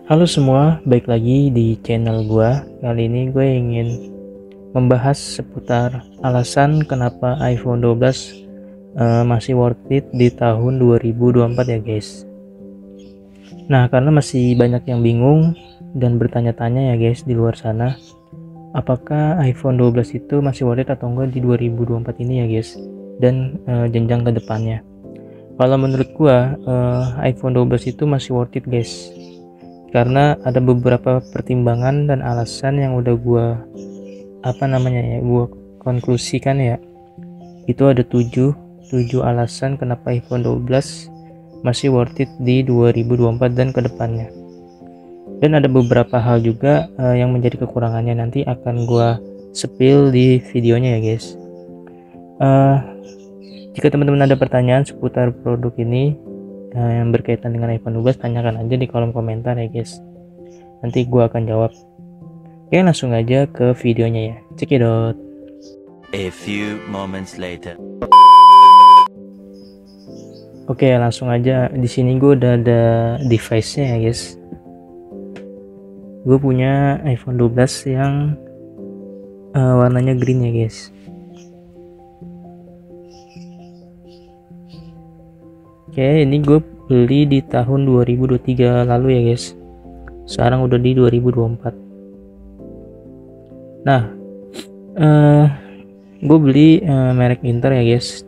Halo semua, balik lagi di channel gua. Kali ini gue ingin membahas seputar alasan kenapa iPhone 12 masih worth it di tahun 2024 ya guys. Nah, karena masih banyak yang bingung dan bertanya-tanya ya guys di luar sana, apakah iPhone 12 itu masih worth it atau enggak di 2024 ini ya guys, dan jenjang ke depannya. Kalau menurut gua, iPhone 12 itu masih worth it guys, karena ada beberapa pertimbangan dan alasan yang udah gua gua konklusikan ya. Itu ada 7 alasan kenapa iPhone 12 masih worth it di 2024 dan kedepannya. Dan ada beberapa hal juga yang menjadi kekurangannya, nanti akan gua spill di videonya ya guys. Jika teman-teman ada pertanyaan seputar produk ini yang berkaitan dengan iPhone 12, tanyakan aja di kolom komentar ya guys, nanti gua akan jawab. Oke, langsung aja ke videonya ya, cekidot. A few moments later. Oke, langsung aja. Di sini gue udah ada device-nya ya guys. Gue punya iPhone 12 yang warnanya green ya guys. Oke, ini gue beli di tahun 2023 lalu ya guys. Sekarang udah di 2024. Nah, gue beli merek Inter ya guys,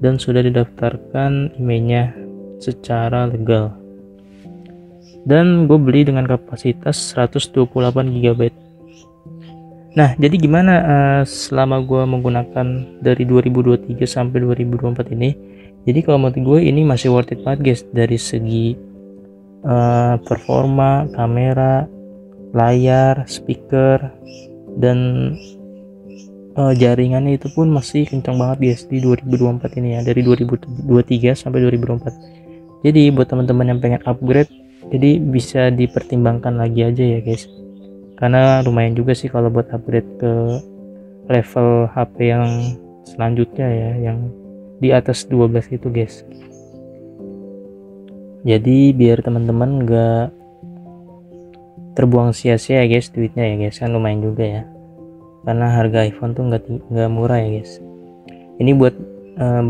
dan sudah didaftarkan emailnya secara legal. Dan gue beli dengan kapasitas 128 GB. Nah, jadi gimana selama gue menggunakan dari 2023 sampai 2024 ini? Jadi kalau menurut gue ini masih worth it banget guys, dari segi performa, kamera, layar, speaker, dan jaringannya itu pun masih kencang banget guys di 2024 ini ya, dari 2023 sampai 2024. Jadi buat teman-teman yang pengen upgrade, jadi bisa dipertimbangkan lagi aja ya guys, karena lumayan juga sih kalau buat upgrade ke level HP yang selanjutnya ya, yang di atas 12 itu guys. Jadi biar teman-teman gak terbuang sia-sia ya guys duitnya ya guys, kan lumayan juga ya, karena harga iPhone tuh nggak murah ya guys. Ini buat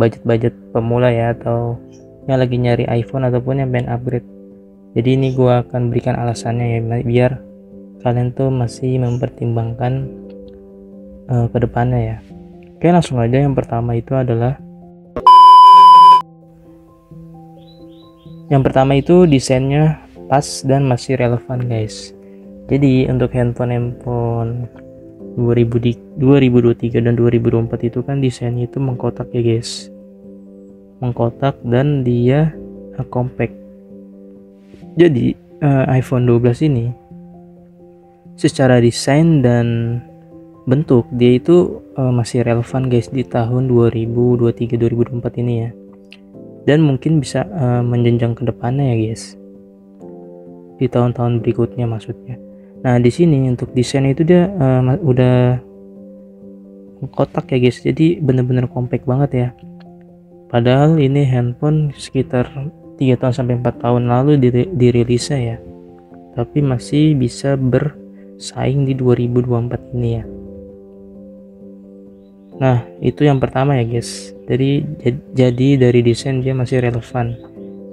budget-budget pemula ya, atau yang lagi nyari iPhone ataupun yang pengen upgrade. Jadi ini gua akan berikan alasannya ya, biar kalian tuh masih mempertimbangkan ke depannya ya. Oke, langsung aja. Yang pertama itu desainnya pas dan masih relevan guys. Jadi untuk handphone 2023 dan 2024 itu kan desainnya itu mengkotak ya guys, mengkotak dan dia compact. Jadi iPhone 12 ini secara desain dan bentuk dia itu masih relevan guys di tahun 2023-2024 ini ya, dan mungkin bisa menjenjang ke depannya ya guys, di tahun-tahun berikutnya maksudnya. Nah, di sini untuk desain itu dia udah kotak ya guys, jadi bener-bener compact banget ya. Padahal ini handphone sekitar 3 tahun sampai 4 tahun lalu dirilisnya ya, tapi masih bisa bersaing di 2024 ini ya. Nah, itu yang pertama ya guys. Jadi dari desain dia masih relevan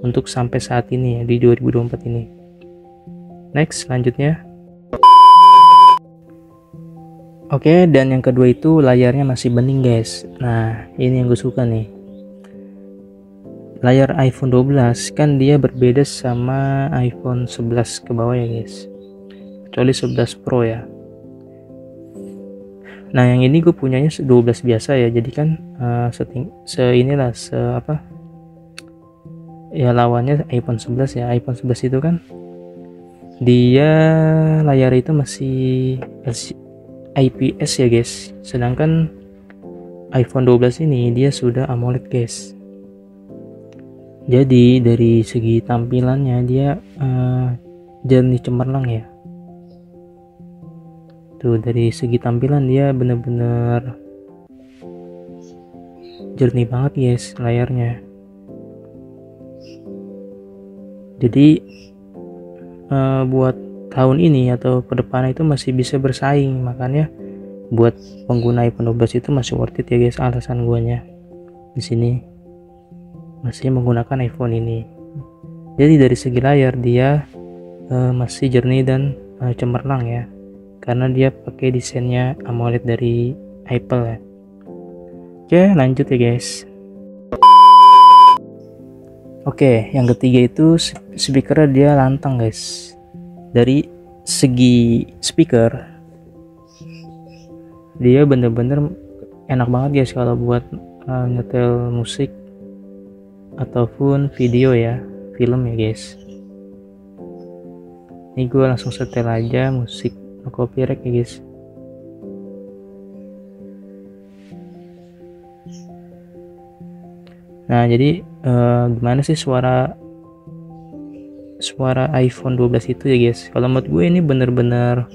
untuk sampai saat ini ya, di 2024 ini. Next, selanjutnya. Oke, dan yang kedua itu layarnya masih bening guys. Nah, ini yang gue suka nih. Layar iPhone 12 kan dia berbeda sama iPhone 11 ke bawah ya guys, kecuali 11 Pro ya. Nah, yang ini gue punyanya 12 biasa ya, jadi kan lawannya iPhone 11 ya. iPhone 11 itu kan dia layar itu masih IPS ya guys, sedangkan iPhone 12 ini dia sudah AMOLED guys. Jadi dari segi tampilannya dia jernih cemerlang ya. Tuh, dari segi tampilan dia bener-bener jernih banget guys layarnya. Jadi buat tahun ini atau ke depan itu masih bisa bersaing, makanya buat pengguna iPhone 12 itu masih worth it ya guys. Alasan guanya di sini masih menggunakan iPhone ini. Jadi dari segi layar dia masih jernih dan cemerlang ya, karena dia pakai desainnya AMOLED dari Apple ya. Oke, lanjut ya guys. Oke, yang ketiga itu speakernya dia lantang guys. Dari segi speaker dia bener-bener enak banget guys kalau buat nyetel musik ataupun video ya, film ya guys. Ini gue langsung setel aja musik, no copyright ya guys. Nah jadi gimana sih suara iPhone 12 itu ya guys? Kalau menurut gue ini bener-bener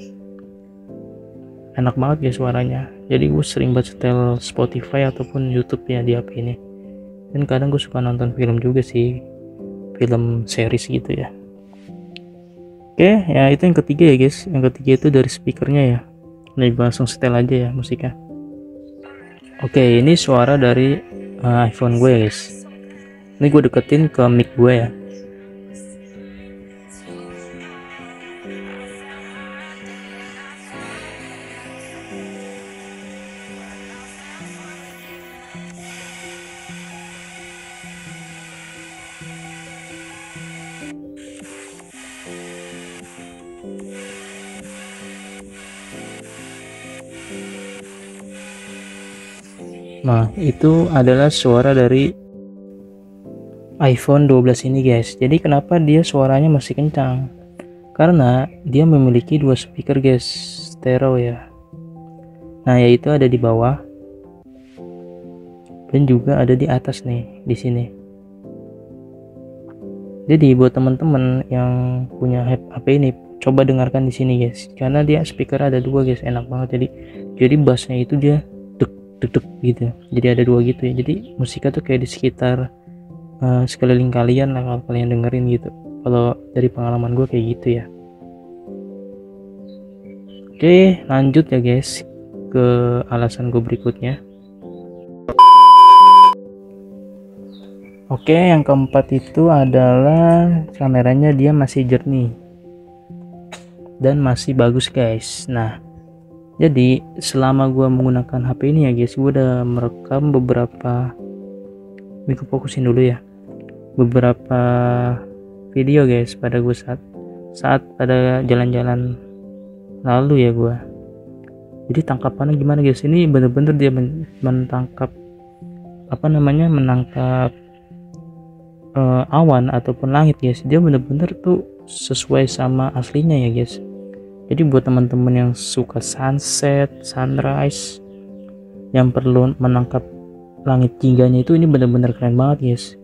enak banget guys suaranya. Jadi gue sering banget setel Spotify ataupun YouTube ya di HP ini. Dan kadang gue suka nonton film juga sih, film series gitu ya. Oke, ya itu yang ketiga ya guys. Yang ketiga itu dari speakernya ya. Nih gue langsung setel aja ya musiknya. Oke, ini suara dari iPhone gue ya guys. Ini gue deketin ke mic gue ya. Nah, itu adalah suara dari iPhone 12 ini guys. Jadi kenapa dia suaranya masih kencang? Karena dia memiliki dua speaker guys, stereo ya. Nah, yaitu ada di bawah dan juga ada di atas nih, di sini. Jadi buat teman-teman yang punya HP ini, coba dengarkan di sini guys. Karena dia speaker ada dua guys, enak banget. Jadi bassnya itu dia deg gitu. Jadi ada dua gitu ya. Jadi musiknya tuh kayak di sekitar sekeliling kalian lah kalau kalian dengerin gitu. Kalau dari pengalaman gue kayak gitu ya. Oke, lanjut ya guys ke alasan gue berikutnya. Oke, yang keempat itu adalah kameranya dia masih jernih dan masih bagus guys. Nah, jadi selama gue menggunakan HP ini ya guys, gue udah merekam beberapa, gue fokusin dulu ya, beberapa video guys pada gue saat pada jalan-jalan lalu ya gue. Jadi tangkapannya gimana guys? Ini bener-bener dia menangkap menangkap awan ataupun langit guys. Dia bener-bener tuh sesuai sama aslinya ya guys. Jadi buat teman-teman yang suka sunset, sunrise, yang perlu menangkap langit jingganya itu, ini bener-bener keren banget guys.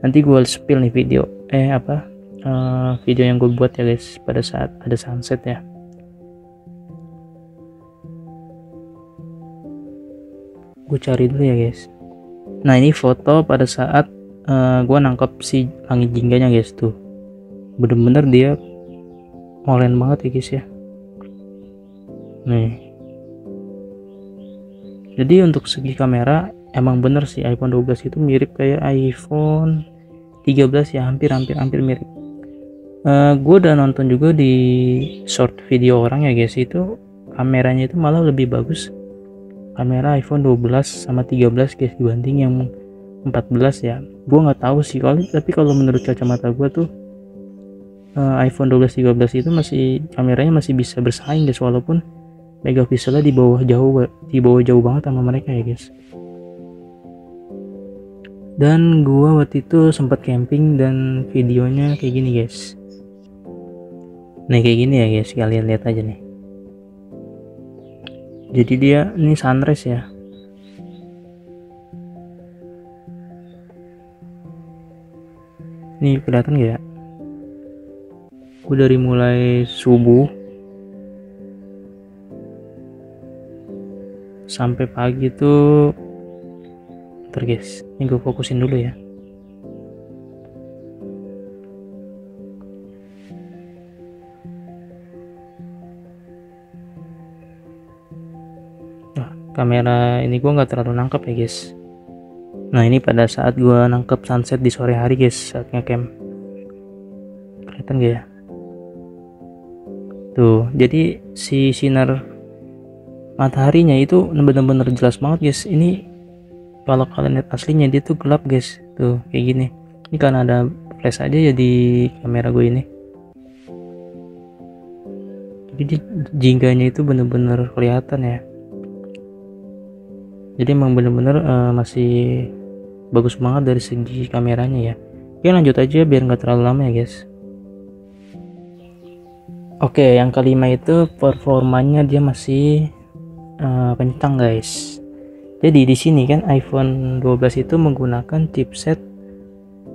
Nanti gue spill nih video video yang gue buat ya guys pada saat ada sunset ya. Gue cari dulu ya guys. Nah ini foto pada saat gue nangkap si langit jingganya guys tuh. Bener-bener dia molen banget ya guys ya. Nih. Jadi untuk segi kamera emang bener sih iPhone 12 itu mirip kayak iPhone 13 ya, hampir mirip. Gue udah nonton juga di short video orang ya guys, itu kameranya itu malah lebih bagus kamera iPhone 12 sama 13 guys dibanding yang 14 ya. Gue nggak tahu sih tapi kalau menurut kacamata gue tuh iPhone 12 13 itu masih kameranya masih bisa bersaing guys, walaupun megapikselnya di bawah jauh banget sama mereka ya guys. Dan gua waktu itu sempat camping dan videonya kayak gini guys. Nah kayak gini ya guys, kalian lihat aja nih. Jadi dia ini sunrise ya. Nih kelihatan gak ya? Gue dari mulai subuh sampai pagi tuh. Ntar guys, ini gue fokusin dulu ya. kamera ini gue nggak terlalu nangkep ya guys. Nah ini pada saat gue nangkep sunset di sore hari guys, saat ngecam. Kelihatan gak ya? Tuh, jadi si sinar mataharinya itu bener-bener jelas banget guys. Ini kalau kalian lihat aslinya dia tuh gelap guys. Tuh kayak gini. Ini karena ada flash aja ya di kamera gue ini. Jadi jingganya itu bener-bener kelihatan ya. Jadi emang bener-bener masih bagus banget dari segi kameranya ya. Oke lanjut aja biar nggak terlalu lama ya guys. Oke yang kelima itu performanya dia masih kencang guys. Jadi di sini kan iPhone 12 itu menggunakan chipset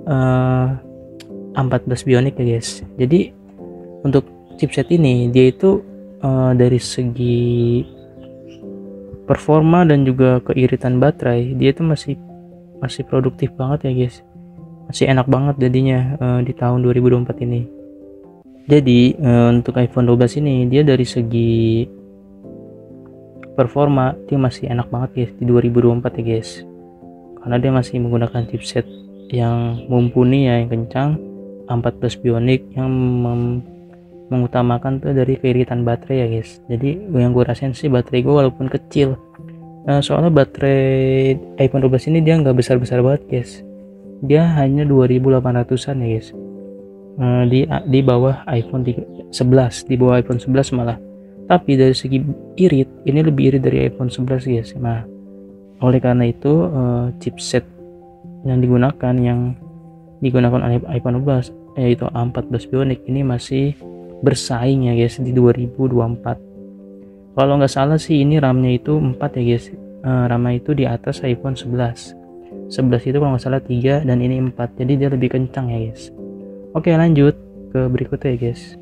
14 Bionic ya guys. Jadi untuk chipset ini dia itu dari segi performa dan juga keiritan baterai dia itu masih produktif banget ya guys, masih enak banget jadinya di tahun 2024 ini. Jadi untuk iPhone 12 ini dia dari segi performa dia masih enak banget guys di 2024 ya guys, karena dia masih menggunakan chipset yang mumpuni ya, yang kencang 14 Bionic yang mengutamakan tuh dari keiritan baterai ya guys. Jadi yang gue rasain sih baterai gue walaupun kecil, soalnya baterai iPhone 12 ini dia nggak besar-besar banget guys, dia hanya 2800an ya guys, di bawah iPhone 11, di bawah iPhone 11 malah. Tapi dari segi irit ini lebih irit dari iPhone 11 guys. Nah oleh karena itu chipset yang digunakan oleh iPhone 12 yaitu A14 Bionic ini masih bersaing ya guys di 2024. Kalau nggak salah sih ini RAM-nya itu 4 ya guys, RAM-nya itu di atas iPhone 11 itu kalau nggak salah 3 dan ini 4, jadi dia lebih kencang ya guys. Oke lanjut ke berikutnya ya guys.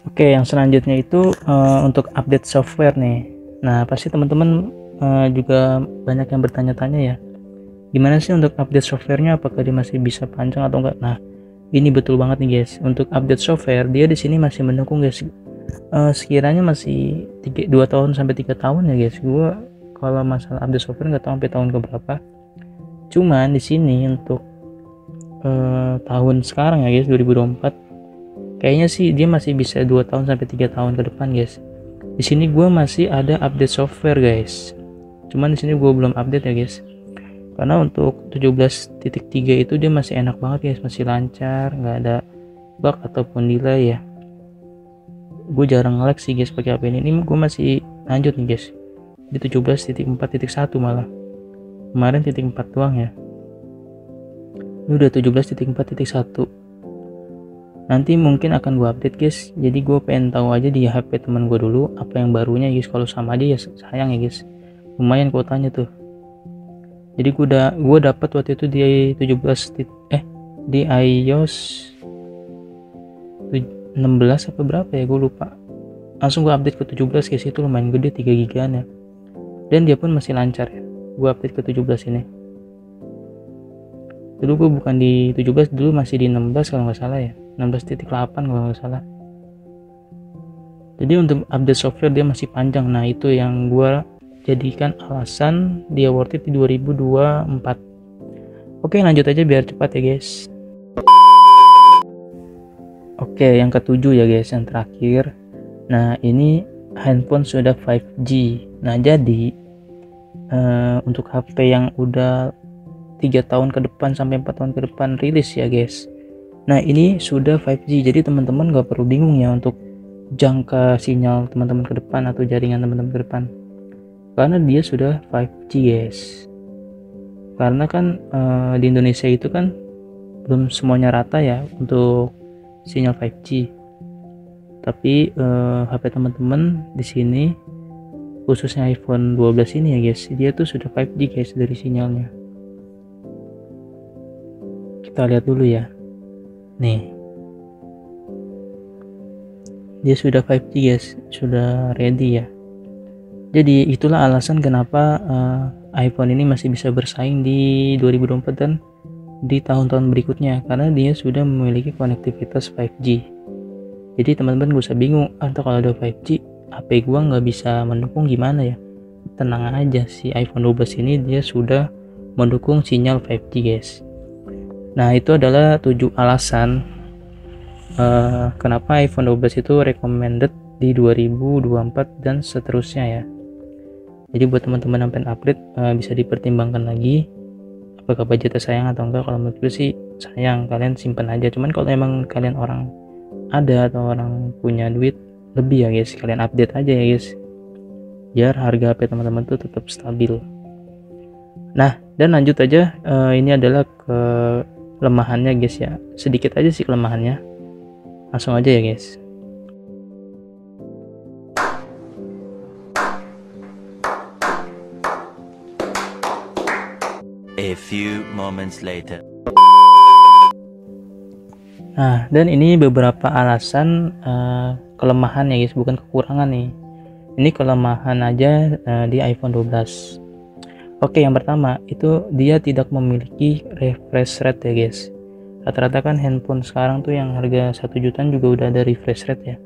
Oke yang selanjutnya itu untuk update software nih. Nah pasti teman-teman juga banyak yang bertanya-tanya ya, gimana sih untuk update softwarenya, apakah dia masih bisa panjang atau enggak. Nah ini betul banget nih guys, untuk update software dia di sini masih mendukung guys. Sekiranya masih 2 tahun sampai 3 tahun ya guys. Gua kalau masalah update software nggak tahu sampai tahun keberapa. Cuman di sini untuk tahun sekarang ya guys 2024 kayaknya sih dia masih bisa 2 tahun sampai 3 tahun ke depan guys. Di sini gua masih ada update software guys. Cuman di sini gua belum update ya guys. Karena untuk 17.3 itu dia masih enak banget guys, masih lancar, nggak ada bug ataupun delay ya. Gue jarang nge-lag sih guys pakai HP ini gue masih lanjut nih guys di 17.4.1 malah. Kemarin titik 4 doang ya. Ini udah 17.4.1. Nanti mungkin akan gue update guys. Jadi gue pengen tahu aja di HP teman gue dulu apa yang barunya guys. Kalau sama aja ya sayang ya guys. Lumayan kuotanya tuh. Jadi gue dapat waktu itu di 17 di iOS 16 apa berapa ya gue lupa. Langsung gue update ke 17 guys, itu lumayan gede 3 gigaan ya. Dan dia pun masih lancar ya. Gue update ke 17 ini. Dulu gue bukan di 17, dulu masih di 16 kalau nggak salah ya. 16.8 kalau nggak salah. Jadi untuk update software dia masih panjang. Nah itu yang gue jadikan alasan dia worth it di 2024. Oke lanjut aja biar cepat ya guys. Oke yang ketujuh ya guys, yang terakhir. Nah ini handphone sudah 5G. Nah jadi untuk HP yang udah 3 tahun ke depan sampai 4 tahun ke depan rilis ya guys. Nah ini sudah 5G, jadi teman-teman gak perlu bingung ya untuk jangka sinyal teman-teman ke depan atau jaringan teman-teman ke depan, karena dia sudah 5G guys. Karena kan di Indonesia itu kan belum semuanya rata ya untuk sinyal 5G. Tapi HP teman-teman di sini khususnya iPhone 12 ini ya guys, dia tuh sudah 5G guys dari sinyalnya. Kita lihat dulu ya. Nih. Dia sudah 5G guys, sudah ready ya. Jadi itulah alasan kenapa iPhone ini masih bisa bersaing di 2024 dan di tahun-tahun berikutnya, karena dia sudah memiliki konektivitas 5G. Jadi teman-teman gak usah bingung, atau kalau ada 5G HP gua nggak bisa mendukung gimana ya. Tenang aja, si iPhone 12 ini dia sudah mendukung sinyal 5G guys. Nah itu adalah 7 alasan kenapa iPhone 12 itu recommended di 2024 dan seterusnya ya. Jadi buat teman-teman yang pengen upgrade bisa dipertimbangkan lagi apakah budgetnya sayang atau enggak. Kalau menurut gue sih sayang, kalian simpen aja. Cuman kalau emang kalian orang ada atau orang punya duit lebih ya guys, kalian update aja ya guys, biar harga HP teman-teman tuh tetap stabil. Nah dan lanjut aja, ini adalah kelemahannya guys ya, sedikit aja sih kelemahannya, langsung aja ya guys. A few moments later. Nah dan ini beberapa alasan kelemahan ya guys, bukan kekurangan nih. Ini kelemahan aja di iPhone 12. Oke, yang pertama itu dia tidak memiliki refresh rate ya guys. Rata-rata kan handphone sekarang tuh yang harga 1 jutaan juga udah ada refresh rate ya.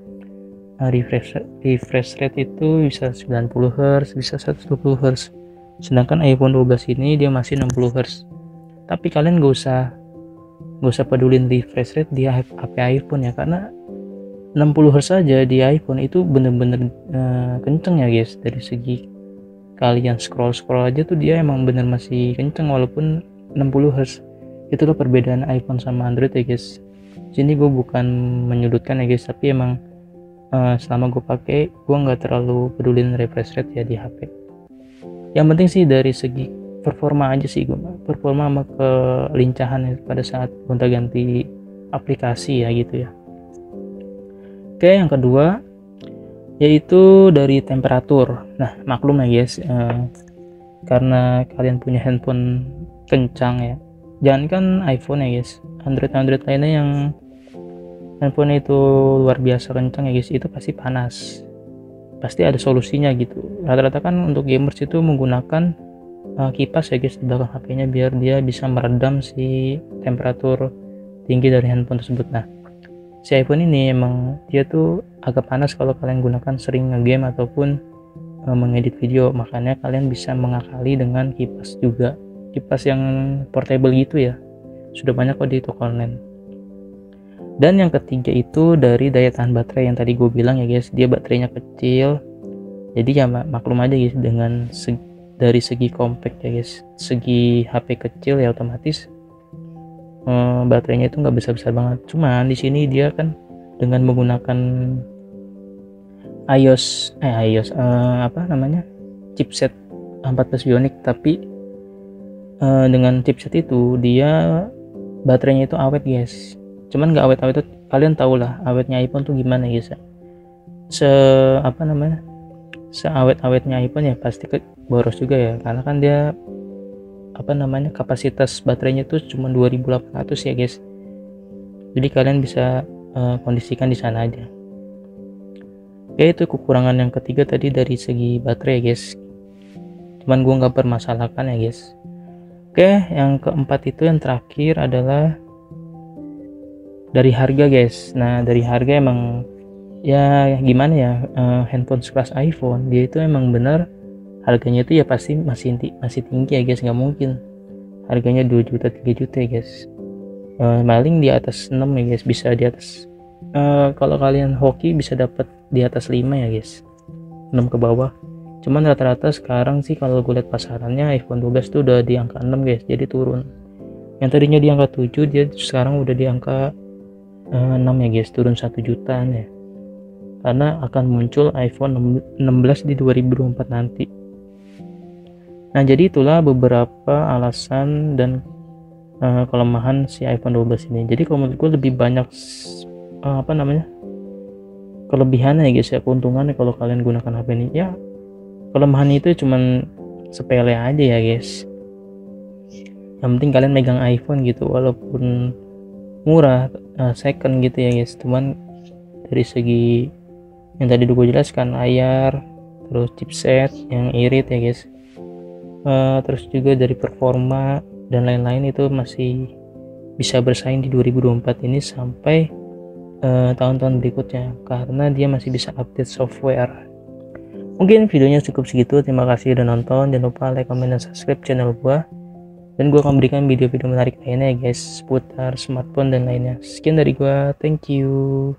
Refresh rate itu bisa 90 Hz, bisa 120 Hz. Sedangkan iPhone 12 ini dia masih 60 Hz. Tapi kalian gak usah pedulin refresh rate di HP iPhone ya, karena 60 Hz saja di iPhone itu bener-bener kenceng ya guys. Dari segi kalian scroll aja tuh dia emang bener masih kenceng walaupun 60 Hz. Itulah perbedaan iPhone sama Android ya guys. Sini gue bukan menyudutkan ya guys, tapi emang selama gue pakai gue nggak terlalu pedulin refresh rate ya di HP. Yang penting sih dari segi performa aja sih, gue performa sama kelincahan ya pada saat gonta-ganti aplikasi ya gitu ya. Oke, yang kedua yaitu dari temperatur. Nah maklum ya guys, karena kalian punya handphone kencang ya, jangan kan iPhone ya guys, Android lainnya yang handphone itu luar biasa kencang ya guys, itu pasti panas, pasti ada solusinya gitu. Rata-rata kan untuk gamers itu menggunakan kipas ya guys di belakang HP-nya biar dia bisa meredam si temperatur tinggi dari handphone tersebut. Nah si iPhone ini emang dia tuh agak panas kalau kalian gunakan sering ngegame ataupun mengedit video, makanya kalian bisa mengakali dengan kipas juga, kipas yang portable gitu ya, sudah banyak kok di toko online. Dan yang ketiga itu dari daya tahan baterai yang tadi gue bilang ya guys, dia baterainya kecil, jadi ya maklum aja guys, dengan dari segi compact ya guys, segi HP kecil ya otomatis baterainya itu nggak besar-besar banget. Cuman di sini dia kan dengan menggunakan chipset 14 Bionic, tapi dengan chipset itu dia baterainya itu awet guys. Cuman nggak awet-awet itu, kalian tau lah awetnya iPhone tuh gimana guys ya. Seawet-awetnya iPhone ya pasti boros juga ya, karena kan dia kapasitas baterainya tuh cuma 2800 ya guys. Jadi kalian bisa kondisikan di sana aja. Oke, itu kekurangan yang ketiga tadi dari segi baterai ya guys, cuman gue nggak permasalahkan ya guys. Oke, yang keempat itu yang terakhir adalah dari harga guys. Nah dari harga emang ya gimana ya, handphone sekelas iPhone dia itu emang benar harganya itu ya pasti masih tinggi ya guys, nggak mungkin harganya 2 juta 3 juta ya guys. Paling di atas 6 ya guys, bisa di atas kalau kalian hoki bisa dapat di atas 5 ya guys, 6 ke bawah. Cuman rata-rata sekarang sih kalau gue lihat pasarannya iPhone 12 tuh udah di angka 6 guys, jadi turun. Yang tadinya di angka 7 dia sekarang udah di angka 6 ya guys, turun 1 jutaan ya, karena akan muncul iPhone 16 di 2024 nanti. Nah jadi itulah beberapa alasan dan kelemahan si iPhone 12 ini. Jadi kalau menurut gue lebih banyak kelebihannya ya guys ya, keuntungannya kalau kalian gunakan HP ini ya. Kelemahan itu cuman sepele aja ya guys, yang penting kalian megang iPhone gitu, walaupun murah second gitu ya guys. Cuman dari segi yang tadi gue jelaskan, layar, terus chipset yang irit ya guys, terus juga dari performa dan lain-lain itu masih bisa bersaing di 2024 ini sampai tahun-tahun berikutnya, karena dia masih bisa update software. Mungkin videonya cukup segitu. Terima kasih udah nonton. Jangan lupa like, comment, dan subscribe channel gua. Dan gua akan berikan video-video menarik lainnya ya guys, seputar smartphone dan lainnya. Sekian dari gua. Thank you.